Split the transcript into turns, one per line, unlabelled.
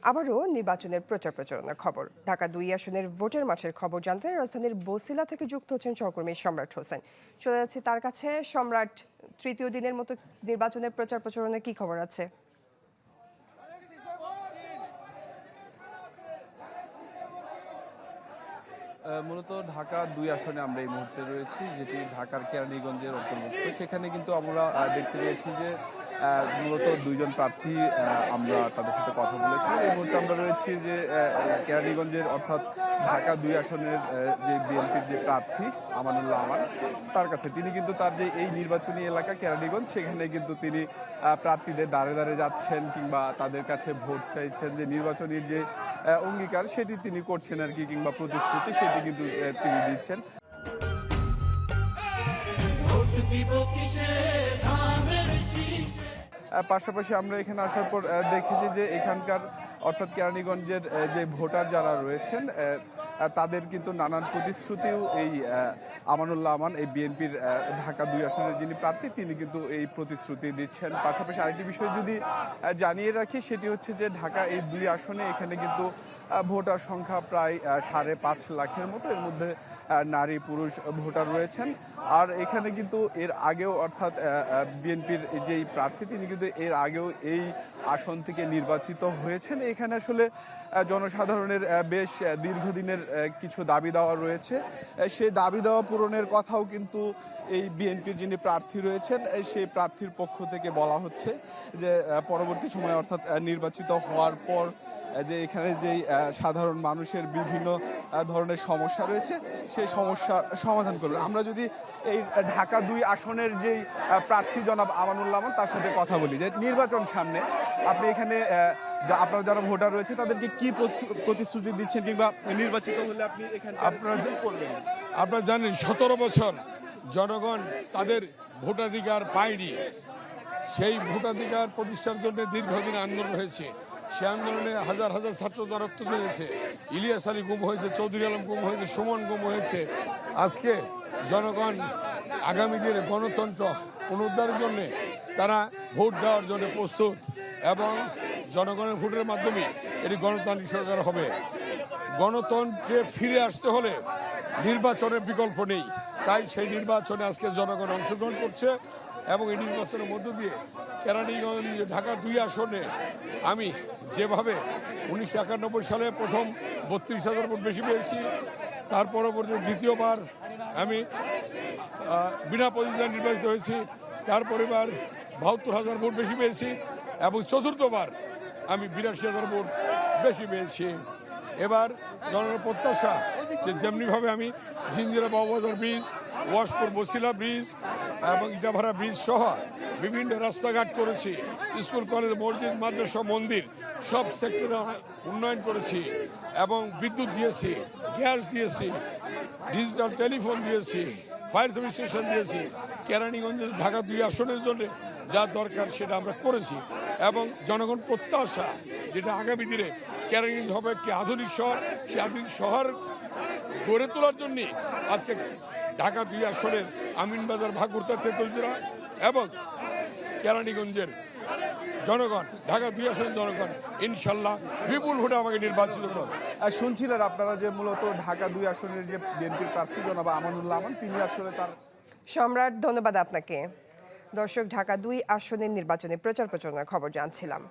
আবারও নির্বাচনের প্রচার প্রচারণার খবর। ঢাকা ২ আসনের ভোটের মাঠের খবর জানতে রাজধানীর বছিলা থেকে যুক্ত হচ্ছেন সহকর্মী সম্রাট হোসেন। চলে যাচ্ছে তার কাছে। সম্রাট, তৃতীয় দিনের মতো নির্বাচনের প্রচার প্রচারণার কি খবর আছে?
মূলত ঢাকা ২ আসনে আমরা এই মুহূর্তে রয়েছি, যেটি ঢাকার কেরানীগঞ্জের অন্তর্ভুক্ত। সেখানে কিন্তু আমরা দেখতে পেয়েছি যে মূলত দুইজন প্রার্থী, আমরা তাদের সাথে কথা বলেছি। এই মুহূর্তে আমরা রয়েছি যে কেরানীগঞ্জের অর্থাৎ ঢাকা ২ আসনের যে বিএনপির যে প্রার্থী আমানুল্লাহ আমান, তার কাছে। তিনি কিন্তু তার যে এই নির্বাচনী এলাকা কেরানীগঞ্জ, সেখানে কিন্তু তিনি প্রার্থীদের দাঁড়ে দাঁড়ে যাচ্ছেন কিংবা তাদের কাছে ভোট চাইছেন। যে নির্বাচনীর যে অঙ্গীকার সেটি তিনি করছেন আর কি, কিংবা প্রতিশ্রুতি সেটি কিন্তু তিনি দিচ্ছেন। পাশাপাশি আমরা এখানে আসার পর দেখেছি যে এখানকার অর্থাৎ কেরানীগঞ্জের যে ভোটার যারা রয়েছেন, তাদের কিন্তু নানান প্রতিশ্রুতিও এই আমানুল্লাহ আমান, এই বিএনপির ঢাকা ২ আসনের যিনি প্রার্থী, তিনি কিন্তু এই প্রতিশ্রুতি দিচ্ছেন। পাশাপাশি আরেকটি বিষয় যদি জানিয়ে রাখি, সেটি হচ্ছে যে ঢাকা এই ২ আসনে এখানে কিন্তু ভোটার সংখ্যা প্রায় ৫.৫ লাখের মতো। এর মধ্যে নারী পুরুষ ভোটার রয়েছেন। আর এখানে কিন্তু এর আগেও অর্থাৎ বিএনপির যেই প্রার্থী, তিনি কিন্তু এর আগেও এই আসন থেকে নির্বাচিত হয়েছেন। এখানে আসলে জনসাধারণের বেশ দীর্ঘদিনের কিছু দাবি দেওয়া রয়েছে। সেই দাবি দেওয়া পূরণের কথাও কিন্তু এই বিএনপির যিনি প্রার্থী রয়েছেন, সেই প্রার্থীর পক্ষ থেকে বলা হচ্ছে যে পরবর্তী সময়ে অর্থাৎ নির্বাচিত হওয়ার পর যে এখানে যেই সাধারণ মানুষের বিভিন্ন ধরনের সমস্যা রয়েছে, সেই সমস্যার সমাধান করবে। আমরা যদি এই ঢাকা ২ আসনের যেই প্রার্থী জনাব আমানুল্লাহ আমান, তার সাথে কথা বলি যে নির্বাচন সামনে, আপনি এখানে আপনার যারা ভোটার রয়েছে তাদেরকে কি প্রতিশ্রুতি দিচ্ছেন, কিংবা নির্বাচিত হলে আপনি এখানে
আপনারা কি করবেন? আপনারা জানেন ১৭ বছর জনগণ তাদের ভোটাধিকার পায়নি। সেই ভোটাধিকার প্রতিষ্ঠার জন্য দীর্ঘদিন আন্দোলন হয়েছে। সে আন্দোলনে হাজার হাজার ছাত্র রক্ত দিয়েছে। ইলিয়াস আলী গুম হয়েছে, চৌধুরী আলম গুম হয়েছে, সুমন গুম হয়েছে। আজকে জনগণ আগামী দিনে গণতন্ত্র পুনরুদ্ধারের জন্য তারা ভোট দেওয়ার জন্য প্রস্তুত, এবং জনগণের ভোটের মাধ্যমে এটি গণতান্ত্রিক সরকার হবে। গণতন্ত্রে ফিরে আসতে হলে নির্বাচনের বিকল্প নেই। তাই সেই নির্বাচনে আজকে জনগণ অংশগ্রহণ করছে, এবং এই নির্বাচনের মধ্য দিয়ে কেরানীগঞ্জ ঢাকা ২ আসনে আমি যেভাবে ১৯৯১ সালে প্রথম ৩২,০০০ ভোট বেশি পেয়েছি, তার পরবর্তী দ্বিতীয়বার আমি বিনা প্রতিদ্বন্দ্বিতায় নির্বাচিত হয়েছি, তার পরিবার ৭২,০০০ ভোট বেশি পেয়েছি, এবং চতুর্থবার আমি ৮২,০০০ ভোট বেশি পেয়েছি। এবার জনগণের প্রত্যাশা যে যেমনিভাবে আমি জিঞ্জিরা বাবুবাজার ব্রিজ, ওয়াশপুর বছিলা ব্রিজ এবং ইটাভাড়া ব্রিজ সহ বিভিন্ন রাস্তাঘাট করেছি, স্কুল কলেজ মসজিদ মাদ্রাসা মন্দির সব সেক্টরে উন্নয়ন করেছি, এবং বিদ্যুৎ দিয়েছি, গ্যাস দিয়েছি, ডিজিটাল টেলিফোন দিয়েছি, ফায়ার সার্ভিস স্টেশন দিয়েছি। কেরানীগঞ্জের ঢাকা ২ আসনের জন্য যা দরকার সেটা আমরা করেছি, এবং জনগণ প্রত্যাশা যেটা আগামী দিনে কেরানীগঞ্জ হবে একটি আধুনিক শহর। সেই আধুনিক শহর গড়ে তোলার জন্যে আজকে ঢাকা ২ আসনের আমিনবাজার, ভাকুরতা, তেঁতুলজোড়া এবং কেরানীগঞ্জের জনগণ, ঢাকা ২ আসনের জনগণ ইনশাল্লাহ বিপুল ভোটে আমাকে নির্বাচিত করবে।
শুনছিলেন আপনারা যে মূলত ঢাকা ২ আসনের যে বিএনপির প্রার্থী জনাব আমানুল্লাহ আমান, তিনি আসলে তার।
সম্রাট, ধন্যবাদ আপনাকে। দর্শক, ঢাকা ২ আসনের নির্বাচনে প্রচার প্রচারণার খবর জানছিলাম।